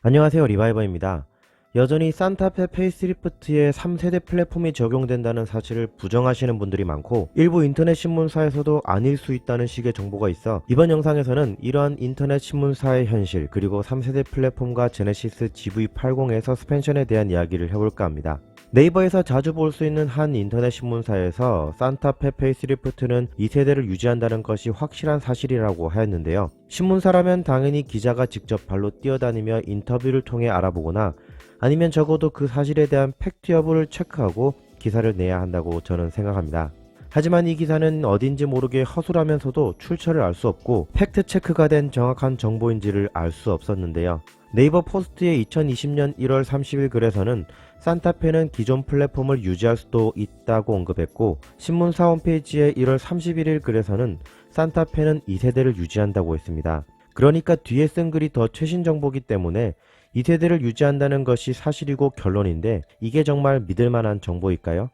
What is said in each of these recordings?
안녕하세요, 리바이버입니다. 여전히 산타페 페이스리프트에 3세대 플랫폼이 적용된다는 사실을 부정하시는 분들이 많고, 일부 인터넷 신문사에서도 아닐 수 있다는 식의 정보가 있어 이번 영상에서는 이러한 인터넷 신문사의 현실, 그리고 3세대 플랫폼과 제네시스 GV80의 서스펜션에 대한 이야기를 해볼까 합니다. 네이버에서 자주 볼 수 있는 한 인터넷 신문사에서 산타페 페이스리프트는 2세대를 유지한다는 것이 확실한 사실이라고 하였는데요. 신문사라면 당연히 기자가 직접 발로 뛰어다니며 인터뷰를 통해 알아보거나 아니면 적어도 그 사실에 대한 팩트 여부를 체크하고 기사를 내야 한다고 저는 생각합니다. 하지만 이 기사는 어딘지 모르게 허술하면서도 출처를 알 수 없고 팩트 체크가 된 정확한 정보인지를 알 수 없었는데요. 네이버 포스트의 2020년 1월 30일 글에서는 산타페는 기존 플랫폼을 유지할 수도 있다고 언급했고, 신문사 홈페이지의 1월 31일 글에서는 산타페는 2세대를 유지한다고 했습니다. 그러니까 뒤에 쓴 글이 더 최신 정보기 때문에 2세대를 유지한다는 것이 사실이고 결론인데, 이게 정말 믿을만한 정보일까요?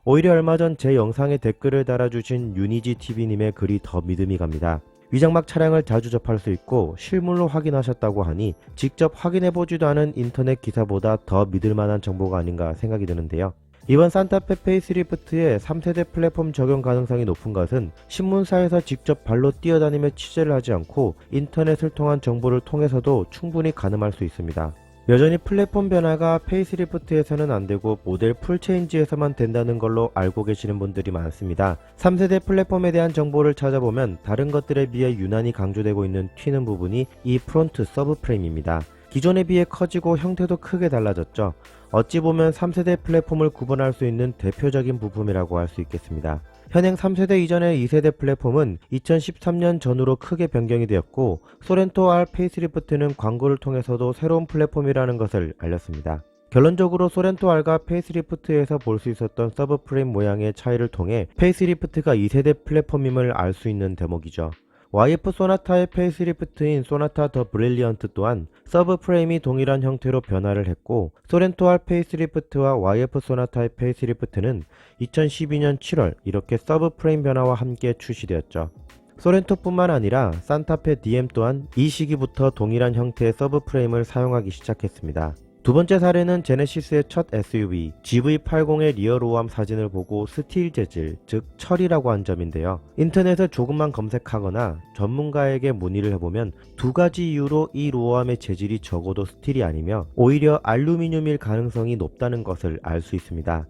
오히려 얼마 전 제 영상에 댓글을 달아주신 유니지TV님의 글이 더 믿음이 갑니다. 위장막 차량을 자주 접할 수 있고 실물로 확인하셨다고 하니 직접 확인해보지도 않은 인터넷 기사보다 더 믿을만한 정보가 아닌가 생각이 드는데요. 이번 산타페 페이스리프트의 3세대 플랫폼 적용 가능성이 높은 것은 신문사에서 직접 발로 뛰어다니며 취재를 하지 않고 인터넷을 통한 정보를 통해서도 충분히 가늠할 수 있습니다. 여전히 플랫폼 변화가 페이스리프트에서는 안되고 모델 풀체인지에서만 된다는 걸로 알고 계시는 분들이 많습니다. 3세대 플랫폼에 대한 정보를 찾아보면 다른 것들에 비해 유난히 강조되고 있는 튀는 부분이 이 프론트 서브프레임입니다. 기존에 비해 커지고 형태도 크게 달라졌죠. 어찌 보면 3세대 플랫폼을 구분할 수 있는 대표적인 부품이라고 할 수 있겠습니다. 현행 3세대 이전의 2세대 플랫폼은 2013년 전후로 크게 변경이 되었고, 소렌토 R 페이스리프트는 광고를 통해서도 새로운 플랫폼이라는 것을 알렸습니다. 결론적으로 소렌토 R과 페이스리프트에서 볼 수 있었던 서브프레임 모양의 차이를 통해 페이스리프트가 2세대 플랫폼임을 알 수 있는 대목이죠. YF 소나타의 페이스리프트인 소나타 더 브릴리언트 또한 서브프레임이 동일한 형태로 변화를 했고, 소렌토 R 페이스리프트와 YF 소나타의 페이스리프트는 2012년 7월 이렇게 서브프레임 변화와 함께 출시되었죠. 소렌토뿐만 아니라 산타페 DM 또한 이 시기부터 동일한 형태의 서브프레임을 사용하기 시작했습니다. 두 번째 사례는 제네시스의 첫 SUV GV80의 리어로암 사진을 보고 스틸 재질, 즉 철이라고 한 점인데요. 인터넷에 조금만 검색하거나 전문가에게 문의를 해보면 두 가지 이유로 이 로암의 재질이 적어도 스틸이 아니며 오히려 알루미늄일 가능성이 높다는 것을 알 수 있습니다.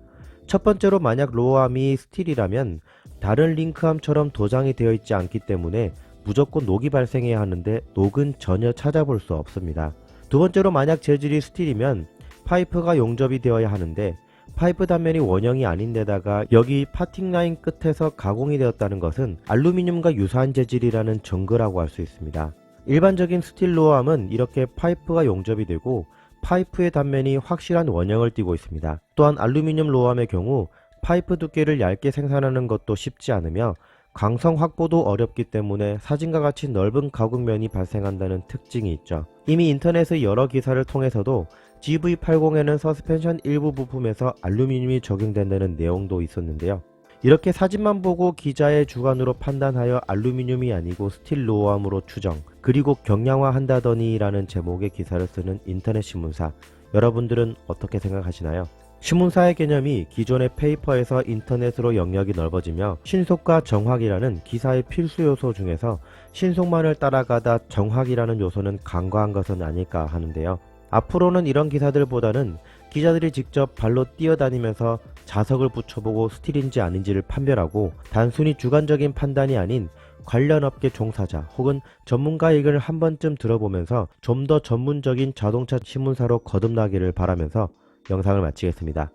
첫 번째로, 만약 로암이 스틸이라면 다른 링크암처럼 도장이 되어 있지 않기 때문에 무조건 녹이 발생해야 하는데 녹은 전혀 찾아볼 수 없습니다. 두 번째로, 만약 재질이 스틸이면 파이프가 용접이 되어야 하는데 파이프 단면이 원형이 아닌데다가 여기 파팅 라인 끝에서 가공이 되었다는 것은 알루미늄과 유사한 재질이라는 증거라고 할 수 있습니다. 일반적인 스틸 로암은 이렇게 파이프가 용접이 되고 파이프의 단면이 확실한 원형을 띠고 있습니다. 또한 알루미늄 로암의 경우 파이프 두께를 얇게 생산하는 것도 쉽지 않으며 광성 확보도 어렵기 때문에 사진과 같이 넓은 가공면이 발생한다는 특징이 있죠. 이미 인터넷의 여러 기사를 통해서도 GV80에는 서스펜션 일부 부품에서 알루미늄이 적용된다는 내용도 있었는데요. 이렇게 사진만 보고 기자의 주관으로 판단하여 알루미늄이 아니고 스틸 로암으로 추정, 그리고 경량화한다더니 라는 제목의 기사를 쓰는 인터넷 신문사, 여러분들은 어떻게 생각하시나요? 신문사의 개념이 기존의 페이퍼에서 인터넷으로 영역이 넓어지며 신속과 정확이라는 기사의 필수 요소 중에서 신속만을 따라가다 정확이라는 요소는 간과한 것은 아닐까 하는데요. 앞으로는 이런 기사들보다는 기자들이 직접 발로 뛰어다니면서 자석을 붙여보고 스틸인지 아닌지를 판별하고 단순히 주관적인 판단이 아닌 관련 업계 종사자 혹은 전문가 의견을 한 번쯤 들어보면서 좀 더 전문적인 자동차 신문사로 거듭나기를 바라면서 영상을 마치겠습니다.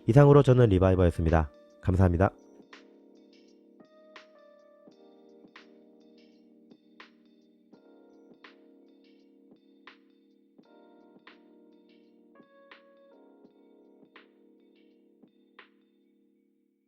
이상으로 저는 리바이버였습니다. 감사합니다.